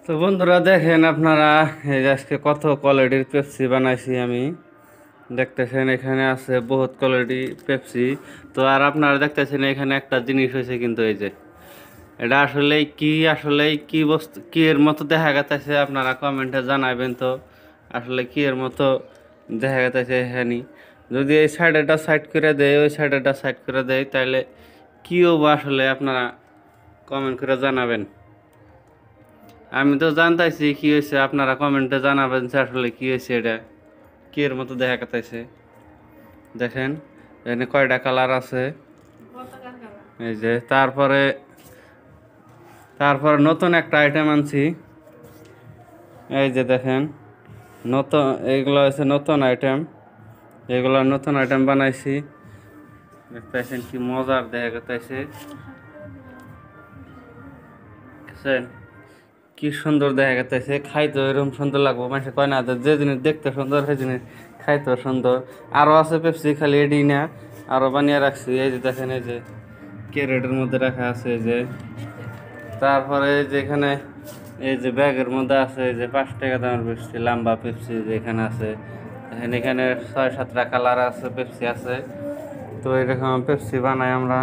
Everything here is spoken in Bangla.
তো বন্ধুরা দেখেন আপনারা, এই যে আজকে কত কোয়ালিটির পেপসি বানাইছি আমি। দেখতেছেন এখানে আছে বহুত কোয়ালিটি পেপসি। তো আর আপনারা দেখতেছেন এখানে একটা জিনিস হয়েছে, কিন্তু এই যে এটা আসলে কি বস্তু, কি এর মতো দেখা গেছে, আপনারা কমেন্টে জানাবেন তো। আসলে কি এর মতো দেখা গেছে এখানে। যদি এই সাইডেটা সাইড করে দেয়, ওই সাইডেটা সাইড করে দেয়, তাহলে কি হবো আসলে আপনারা কমেন্ট করে জানাবেন। আমি তো জানতাইছি কি হয়েছে, আপনারা কমেন্টে জানাবেন যে আসলে কি হয়েছে, এটা কি এর মতো দেখা গেছে। দেখেন এখানে কয়টা কালার আছে। এই যে তারপরে তারপরে নতুন একটা আইটেম আনছি। এই যে দেখেন, নতুন এইগুলো হচ্ছে নতুন আইটেম। এগুলো নতুন আইটেম বানাইছি। দেখতেছেন কি মজার দেখা গেছে। দেখছেন কি সুন্দর দেখা গেছে। খাইতে এরকম সুন্দর লাগবো, মানুষে কয় না যে জিনিস দেখতে সুন্দর সেই জিনিস খাইতে সুন্দর। আরও আছে পেপসি, খালি এডি না, আরও বানিয়ে রাখছি। এই যে দেখেন, এই যে ক্যারেটের মধ্যে রাখা আছে। এই যে তারপরে এই যে এখানে এই যে ব্যাগের মধ্যে আছে, এই যে 5 টাকা দামের পেপসি, লম্বা পেপসি যে এখানে আছে। এখানে 6-7টা কালার আছে, পেপসি আছে। তো এরকম পেপসি বানাই আমরা।